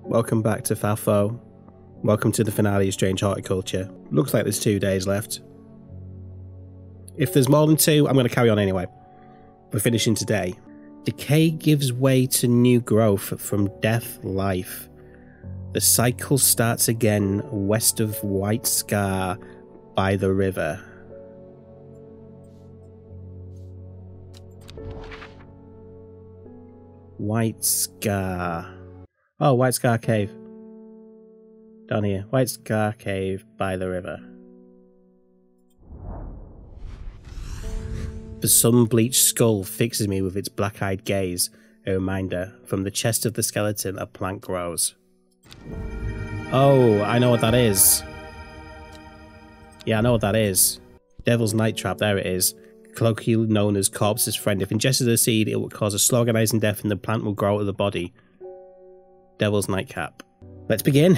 Welcome back to FAFO. Welcome to the finale of Strange Horticulture. Looks like there's 2 days left. If there's more than 2, I'm going to carry on anyway. We're finishing today. Decay gives way to new growth from death life. The cycle starts again west of White Scar by the river. White Scar. Oh, White Scar Cave. Down here. White Scar Cave by the river. The sun-bleached skull fixes me with its black-eyed gaze. A reminder, from the chest of the skeleton a plant grows. Oh, I know what that is. Yeah, I know what that is. Devil's Night Trap, there it is. Colloquially known as Corpse's Friend. If ingested as a seed, it will cause a slow agonizing death and the plant will grow out of the body. Devil's Nightcap. Let's begin.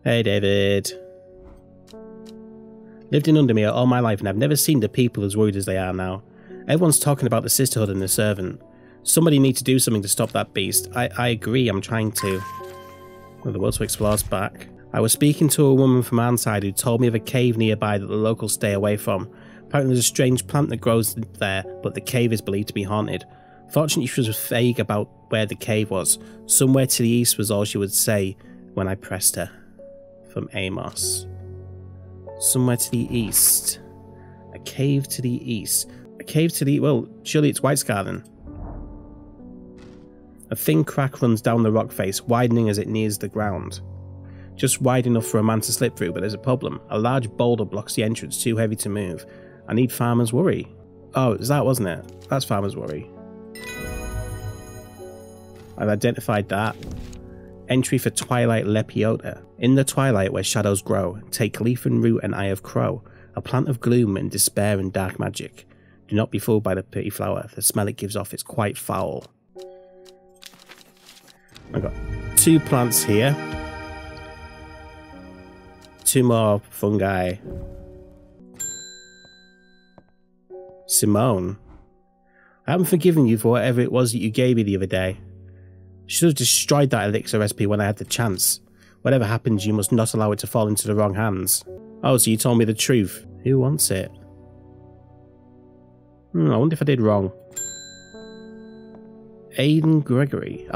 Hey, David. Lived in Undermere all my life and I've never seen the people as worried as they are now. Everyone's talking about the sisterhood and the servant. Somebody needs to do something to stop that beast. I agree, I'm trying to. Well, the world to explore's back. I was speaking to a woman from Arnside who told me of a cave nearby that the locals stay away from. Apparently there's a strange plant that grows there, but the cave is believed to be haunted. Fortunately, she was vague about where the cave was. Somewhere to the east was all she would say when I pressed her. From Amos. Somewhere to the east. A cave to the east. A cave to the... well, surely it's White Scar then. A thin crack runs down the rock face, widening as it nears the ground. Just wide enough for a man to slip through, but there's a problem. A large boulder blocks the entrance, too heavy to move. I need Farmer's Worry. Oh, it was that, wasn't it? That's Farmer's Worry. I've identified that. Entry for Twilight Lepiota. In the twilight where shadows grow, take leaf and root and eye of crow, a plant of gloom and despair and dark magic. Do not be fooled by the pretty flower. The smell it gives off is quite foul. I've got 2 plants here. 2 more fungi. Simone. I haven't forgiven you for whatever it was that you gave me the other day. Should have destroyed that elixir recipe when I had the chance. Whatever happens, you must not allow it to fall into the wrong hands. Oh, so you told me the truth. Who wants it? I wonder if I did wrong. Alden Gregory.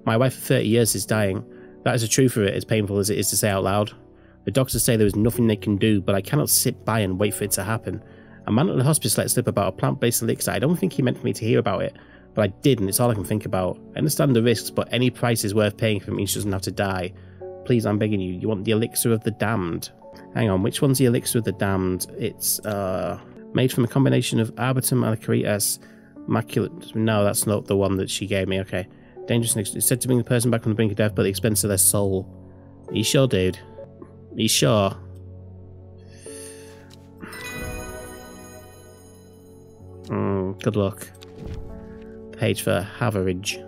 My wife of 30 years is dying. That is the truth of it, as painful as it is to say out loud. The doctors say there is nothing they can do, but I cannot sit by and wait for it to happen. A man at the hospice let slip about a plant-based elixir. I don't think he meant for me to hear about it, but I did, and it's all I can think about. I understand the risks, but any price is worth paying for me. She doesn't have to die. Please, I'm begging you. You want the elixir of the damned? Hang on, which one's the elixir of the damned? It's made from a combination of Arbitum Alicaritas, Maculate. No, that's not the one that she gave me. Okay. Dangerous elixir. It's said to bring the person back from the brink of death, but at the expense of their soul. Are you sure, dude? Are you sure? Good luck. Page for Haverage.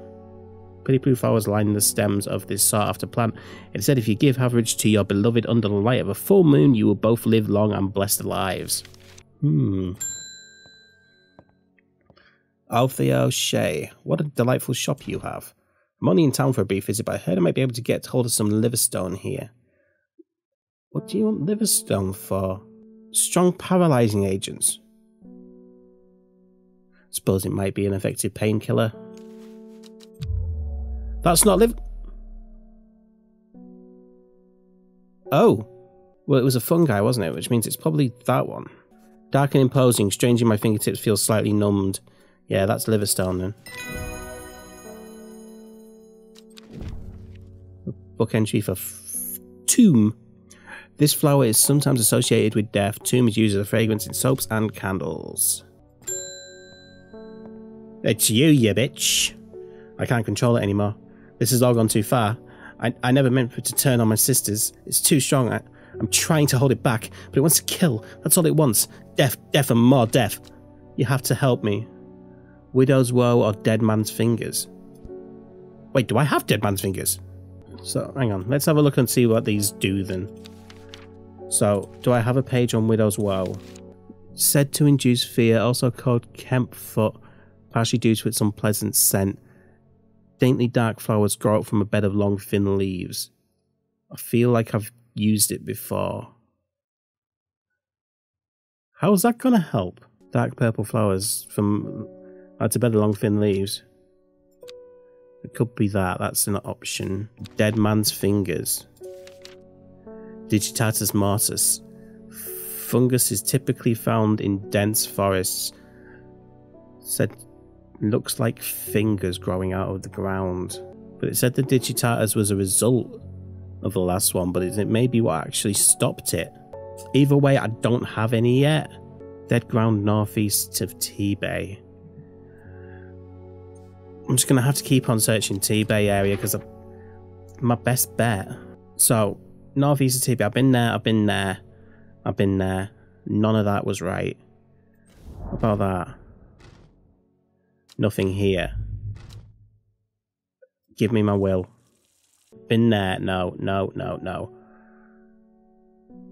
Pretty blue flowers line the stems of this sought-after plant. It said if you give Haverage to your beloved under the light of a full moon, you will both live long and blessed lives. Althea O'Shea. What a delightful shop you have. I'm only in town for a brief visit, but I heard I might be able to get hold of some liverstone here. What do you want liverstone for? Strong paralyzing agents. Suppose it might be an effective painkiller. That's not Oh! Well, it was a fungi, wasn't it? Which means it's probably that one. Dark and imposing, strange in my fingertips, feels slightly numbed. Yeah, that's liverstone then. Book entry for Tomb. This flower is sometimes associated with death. Tomb is used as a fragrance in soaps and candles. It's you bitch. I can't control it anymore. This has all gone too far. I never meant for it to turn on my sisters. It's too strong. I'm trying to hold it back, but it wants to kill. That's all it wants. Death, death, and more death. You have to help me. Widow's woe or dead man's fingers. Wait, do I have dead man's fingers? So, hang on. Let's have a look and see what these do then. So, do I have a page on Widow's woe? Said to induce fear, also called Kemp foot, partially due to its unpleasant scent. Daintily dark flowers grow out from a bed of long, thin leaves. I feel like I've used it before. How's that gonna help? Dark purple flowers from out a bed of long, thin leaves. It could be that. That's an option. Dead man's fingers. Digitatus mortis. Fungus is typically found in dense forests. Said looks like fingers growing out of the ground. But it said the Digitatus was a result of the last one, but it may be what actually stopped it. Either way, I don't have any yet. Dead ground northeast of T-Bay. I'm just going to have to keep on searching T-Bay area because my best bet. So, northeast of T-Bay. I've been there, I've been there, I've been there. None of that was right. What about that? Nothing here. Give me my will. Been there. No, no, no, no.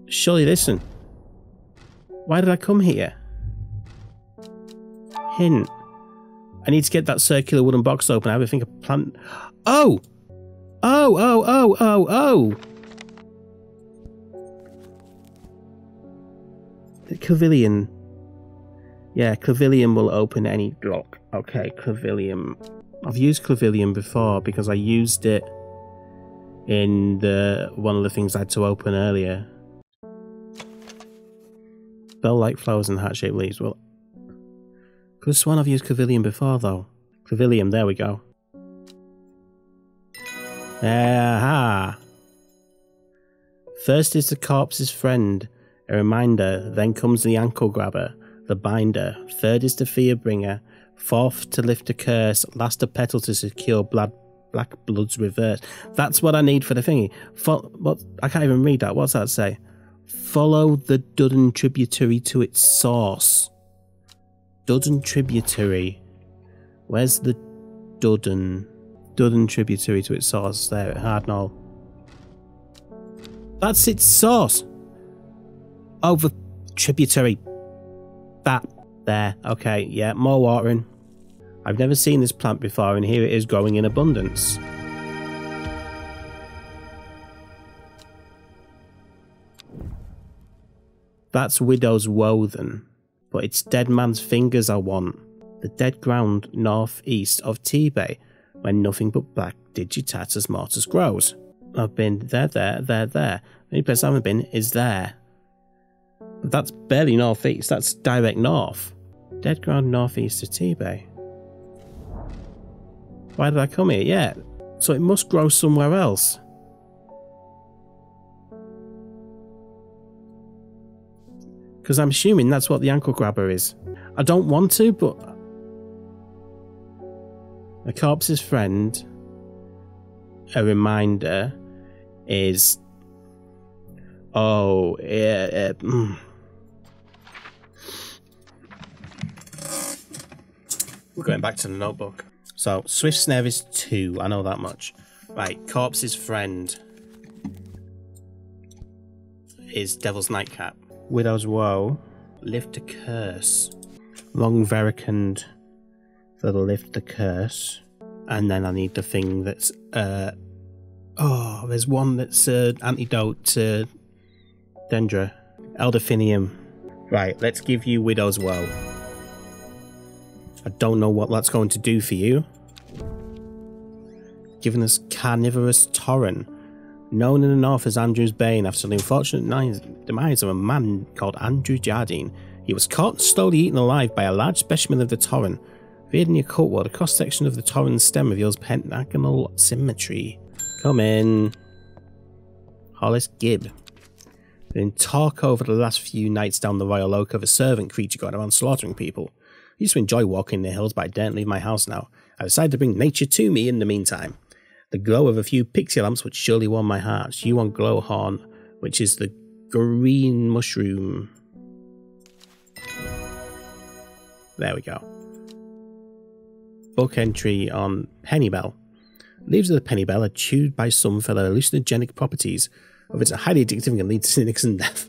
Surely listen. Why did I come here? Hint. I need to get that circular wooden box open. I have a think of plant. Oh! Oh, oh, oh, oh, oh! The Clavilium. Yeah, Clavilium will open any lock. Okay, Clavilium. I've used Clavilium before because I used it in one of the things I had to open earlier. Bell-like flowers and heart-shaped leaves. Well, could have sworn I've used Clavilium before, though. Clavilium, there we go. Aha! First is the corpse's friend, a reminder. Then comes the ankle grabber, the binder. Third is the fear bringer. Fourth to lift a curse. Last a petal to secure black blood's reverse. That's what I need for the thingy. What? I can't even read that. What's that say? Follow the Dudden tributary to its source. Dudden tributary. Where's the Dudden? Dudden tributary to its source. There, at Hardknall. That's its source. Over tributary. That. There. Okay, yeah, more watering. I've never seen this plant before, and here it is growing in abundance. That's Widow's Woven, but it's Dead Man's Fingers I want. The dead ground northeast of T-Bay, where nothing but black Digitatus mortis grows. I've been there. The only place I haven't been is there. But that's barely northeast, that's direct north. Dead ground northeast of T-Bay. Why did I come here? Yeah, so it must grow somewhere else. Because I'm assuming that's what the ankle grabber is. I don't want to, but... A corpse's friend, a reminder, is... Oh, yeah... We're going back to the notebook. So, Swift Snare is 2, I know that much. Right, corpse's friend is Devil's Nightcap. Widow's Woe, Lift a Curse. Long Vericund for the Lift a Curse. And then I need the thing that's, oh, there's one that's antidote to Dendra. Elderfinium. Right, let's give you Widow's Woe. I don't know what that's going to do for you. Giving us Carnivorous Torrent. Known in the north as Andrew's Bane after the unfortunate demise of a man called Andrew Jardine. He was caught and slowly eaten alive by a large specimen of the torrent. Reared in the occult world, a cross-section of the torrent's stem reveals pentagonal symmetry. Come in. Hollis Gibb. Been talk over the last few nights down the Royal Oak of a servant creature going around slaughtering people. I used to enjoy walking the hills, but I daren't leave my house now. I decided to bring nature to me in the meantime. The glow of a few pixie lamps would surely warm my heart. You want Glowhorn, which is the green mushroom. There we go. Book entry on Pennybell. Leaves of the Pennybell are chewed by some for their hallucinogenic properties. Of its highly addictive and can lead to cynics and death.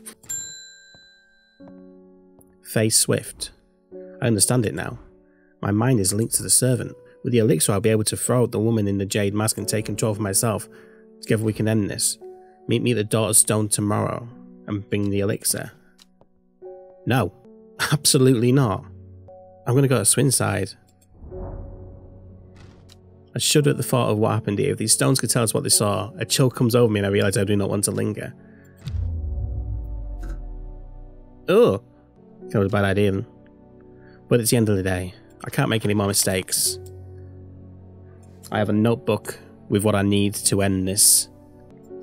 Faye Swift. I understand it now. My mind is linked to the servant. With the elixir, I'll be able to throw out the woman in the jade mask and take control for myself. Together we can end this. Meet me at the Daughter's Stone tomorrow and bring the elixir. No, absolutely not. I'm going to go to Swinside. I shudder at the thought of what happened here. If these stones could tell us what they saw, a chill comes over me and I realise I do not want to linger. Oh, that was a bad idea. But it's the end of the day. I can't make any more mistakes. I have a notebook with what I need to end this,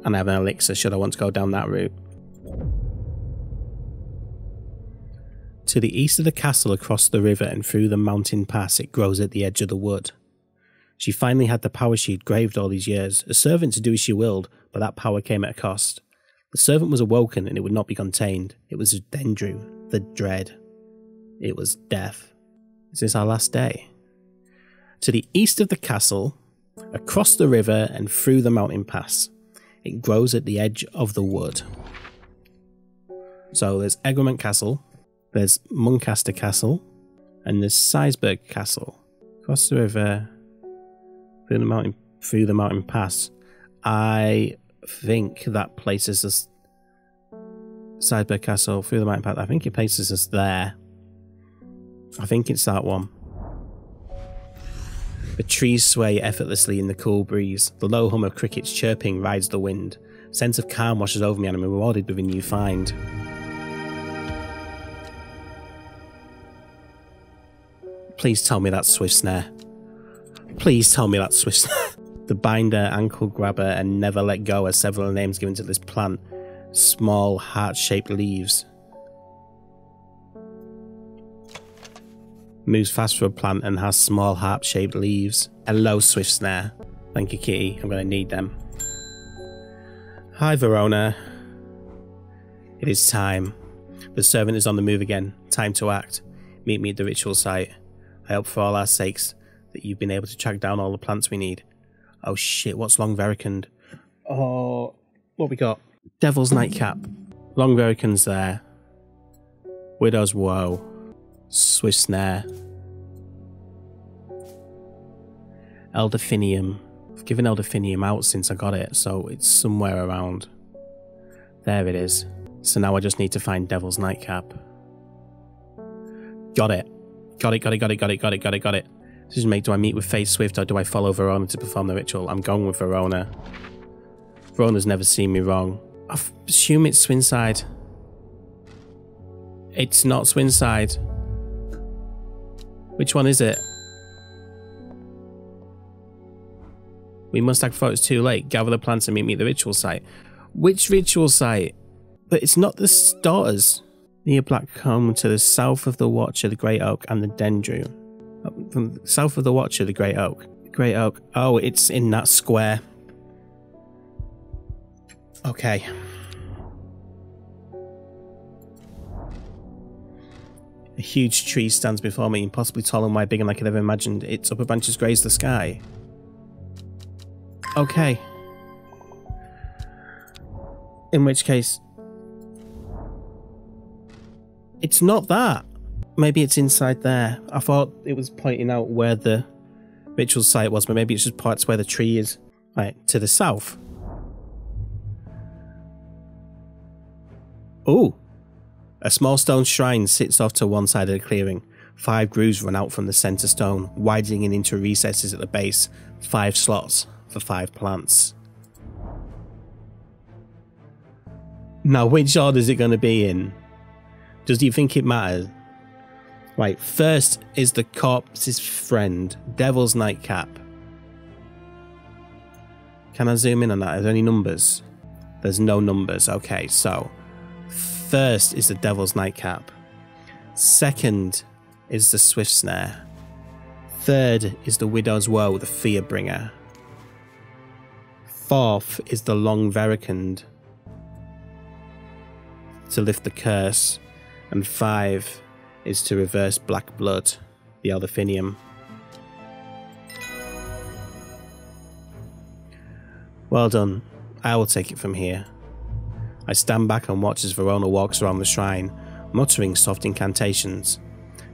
and I have an elixir should I want to go down that route. To the east of the castle, across the river and through the mountain pass, it grows at the edge of the wood. She finally had the power she'd craved all these years, a servant to do as she willed, but that power came at a cost. The servant was awoken and it would not be contained. It was Dendru, the dread. It was death. Is this our last day? To the east of the castle, across the river and through the mountain pass, it grows at the edge of the wood. So there's Egremont Castle, there's Muncaster Castle, and there's Seisberg Castle. Across the river, through the mountain pass. I think that places us. Seisberg Castle, through the mountain pass. I think it places us there. I think it's that one. The trees sway effortlessly in the cool breeze. The low hum of crickets chirping rides the wind. A sense of calm washes over me and I'm rewarded with a new find. Please tell me that's Swift Snare. Please tell me that's Swift Snare. The binder, ankle grabber, and never let go are several names given to this plant. Small, heart-shaped leaves. Moves fast for a plant and has small heart-shaped leaves. Hello, Swift Snare. Thank you, Kitty. I'm going to need them. Hi, Verona. It is time. The servant is on the move again. Time to act. Meet me at the ritual site. I hope for all our sakes that you've been able to track down all the plants we need. Oh shit, what's Long Vericund? Oh, what we got? Devil's Nightcap. Long Vericund's there. Widow's Woe. Swift Snare. Elderfinium. I've given Elderfinium out since I got it, so it's somewhere around. There it is. So now I just need to find Devil's Nightcap. Got it. Got it. Decision make, do I meet with Faith Swift or do I follow Verona to perform the ritual? I'm going with Verona. Verona's never seen me wrong. I assume it's Swinside. It's not Swinside. Which one is it? We must act before it's too late. Gather the plants and meet me at the ritual site. Which ritual site? But it's not the Daughters. Near Blackcomb, to the south of the Watcher, the Great Oak, and the Dendru. From the south of the Watcher, the Great Oak. The Great Oak. Oh, it's in that square. Okay. A huge tree stands before me, impossibly tall and wide, bigger than I could ever imagined. Its upper branches graze the sky. Okay. In which case... it's not that. Maybe it's inside there. I thought it was pointing out where the ritual site was, but maybe it's just parts where the tree is. Right, to the south. Ooh. A small stone shrine sits off to one side of the clearing. 5 grooves run out from the centre stone, widening into recesses at the base. 5 slots for 5 plants. Now, which order is it going to be in? Do you think it matters? Right, first is the corpse's friend, Devil's Nightcap. Can I zoom in on that? Are there any numbers? There's no numbers. Okay, so first is the Devil's Nightcap. Second is the Swift Snare. Third is the Widow's Woe, the Fear Bringer. Fourth is the Long Vericund, to lift the curse. And 5 is to reverse Black Blood, the Elderfinium. Well done. I will take it from here. I stand back and watch as Verona walks around the shrine, muttering soft incantations.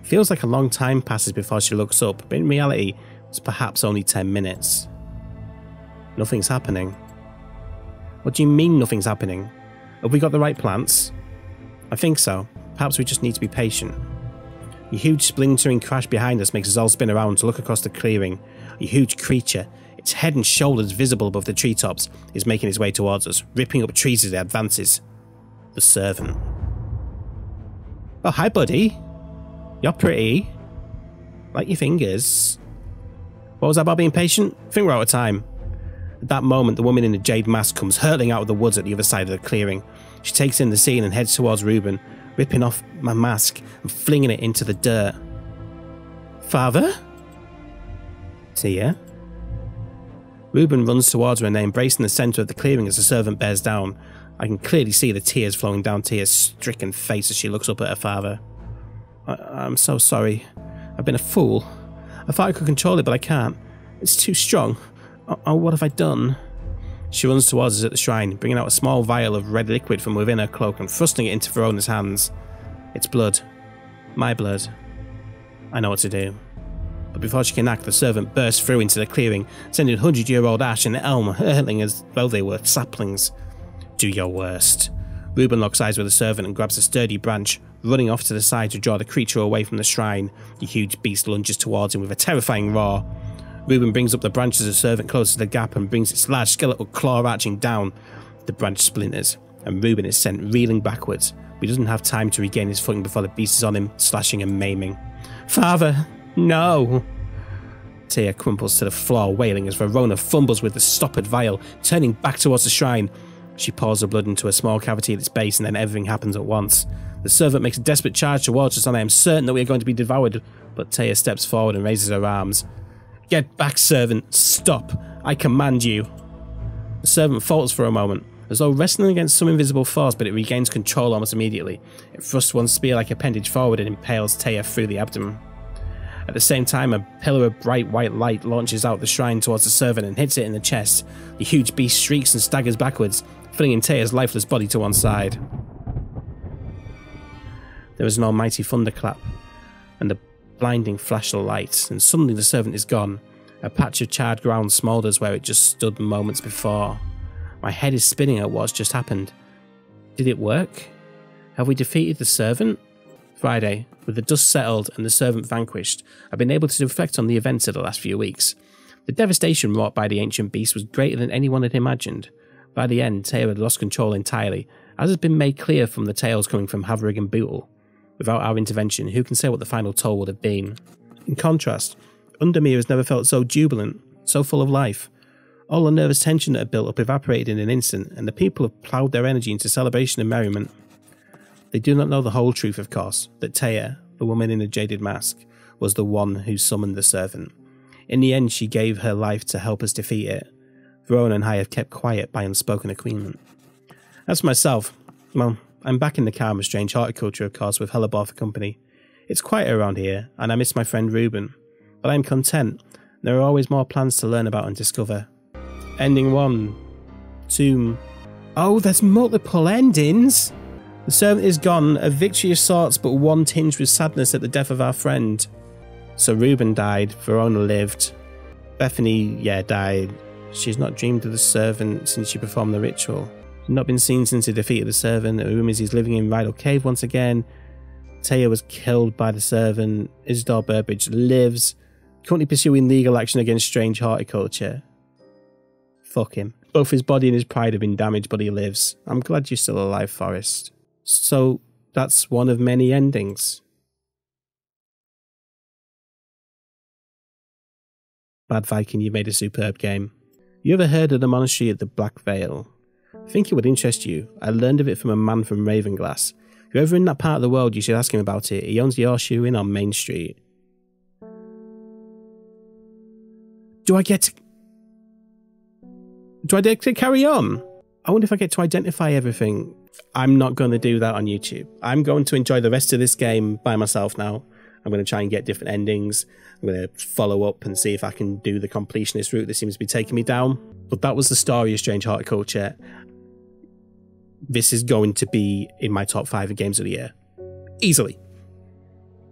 Feels like a long time passes before she looks up, but in reality, It's perhaps only 10 minutes. Nothing's happening. What do you mean nothing's happening? Have we got the right plants? I think so. Perhaps we just need to be patient. A huge splintering crash behind us makes us all spin around to look across the clearing. A huge creature, its head and shoulders visible above the treetops, is making its way towards us, ripping up trees as it advances. The servant. Oh, hi buddy. You're pretty. Like your fingers. What was that about being patient? I think we're out of time. At that moment, the woman in the jade mask comes hurtling out of the woods at the other side of the clearing. She takes in the scene and heads towards Reuben, ripping off my mask and flinging it into the dirt. Father? Tia? Reuben runs towards her and they embrace in the centre of the clearing as the servant bears down. I can clearly see the tears flowing down Tia's stricken face as she looks up at her father. I'm so sorry. I've been a fool. I thought I could control it, but I can't. It's too strong. Oh, what have I done? She runs towards us at the shrine, bringing out a small vial of red liquid from within her cloak and thrusting it into Verona's hands. It's blood. My blood. I know what to do. But before she can act, the servant bursts through into the clearing, sending 100-year-old ash and elm hurtling as though they were saplings. Do your worst. Reuben locks eyes with the servant and grabs a sturdy branch, running off to the side to draw the creature away from the shrine. The huge beast lunges towards him with a terrifying roar. Reuben brings up the branch as the servant closes the gap and brings its large skeletal claw arching down. The branch splinters, and Reuben is sent reeling backwards. He doesn't have time to regain his footing before the beast is on him, slashing and maiming. Father, no! Tia crumples to the floor, wailing as Verona fumbles with the stoppered vial, turning back towards the shrine. She pours the blood into a small cavity at its base, and then everything happens at once. The servant makes a desperate charge towards us, and I am certain that we are going to be devoured, but Tia steps forward and raises her arms. Get back, servant! Stop! I command you! The servant falters for a moment, as though wrestling against some invisible force, but it regains control almost immediately. It thrusts one spear-like appendage forward and impales Tia through the abdomen. At the same time, a pillar of bright white light launches out the shrine towards the servant and hits it in the chest. The huge beast shrieks and staggers backwards, flinging Tia's lifeless body to one side. There is an almighty thunderclap, and a blinding flash of light, and suddenly the servant is gone. A patch of charred ground smoulders where it just stood moments before. My head is spinning at what's just happened. Did it work? Have we defeated the servant? Friday, with the dust settled and the servant vanquished, I've been able to reflect on the events of the last few weeks. The devastation wrought by the ancient beast was greater than anyone had imagined. By the end, Tia had lost control entirely, as has been made clear from the tales coming from Havrig and Bootle. Without our intervention, who can say what the final toll would have been? In contrast, Undermere has never felt so jubilant, so full of life. All the nervous tension that had built up evaporated in an instant, and the people have ploughed their energy into celebration and merriment. They do not know the whole truth, of course, that Tia, the woman in the jaded mask, was the one who summoned the servant. In the end, she gave her life to help us defeat it. Verona and I have kept quiet by unspoken agreement. As for myself, well, I'm back in the calm of Strange Horticulture, of course, with Hellebar for company. It's quieter around here, and I miss my friend Reuben. But I'm content. There are always more plans to learn about and discover. Ending 1. Tomb. Oh, there's multiple endings! The servant is gone, a victory of sorts, but one tinged with sadness at the death of our friend. So Reuben died, Verona lived. Bethany, died. She's not dreamed of the servant since she performed the ritual. She's not been seen since he defeated the servant. The rumours he's living in Rydal Cave once again. Tia was killed by the servant. Isidore Burbridge lives, currently pursuing legal action against Strange Horticulture. Fuck him. Both his body and his pride have been damaged, but he lives. I'm glad you're still alive, Forrest. So, that's one of many endings. Bad Viking, you made a superb game. You ever heard of the monastery at the Black Vale? I think it would interest you. I learned of it from a man from Ravenglass. If you're ever in that part of the world, you should ask him about it. He owns the Horseshoe Inn on Main Street. Do I get to carry on? I wonder if I get to identify everything. I'm not going to do that on YouTube. I'm going to enjoy the rest of this game by myself now. I'm going to try and get different endings. I'm going to follow up and see if I can do the completionist route that seems to be taking me down. But that was the story of Strange Horticulture. This is going to be in my top 5 of games of the year. Easily.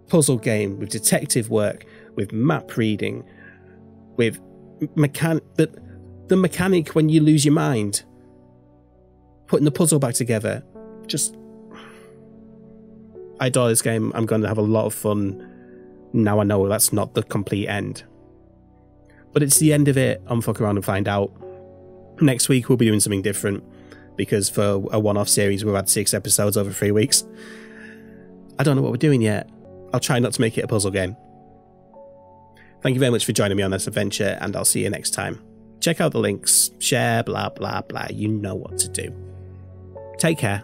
Puzzle game with detective work, with map reading, with the mechanic when you lose your mind, putting the puzzle back together. Just, I adore this game. I'm going to have a lot of fun. Now I know that's not the complete end, but it's the end of it. I'm fuck around and find out. Next week we'll be doing something different, because for a one-off series we've had 6 episodes over 3 weeks. I don't know what we're doing yet. I'll try not to make it a puzzle game. Thank you very much for joining me on this adventure, and I'll see you next time. Check out the links, share, blah blah blah, you know what to do. Take care.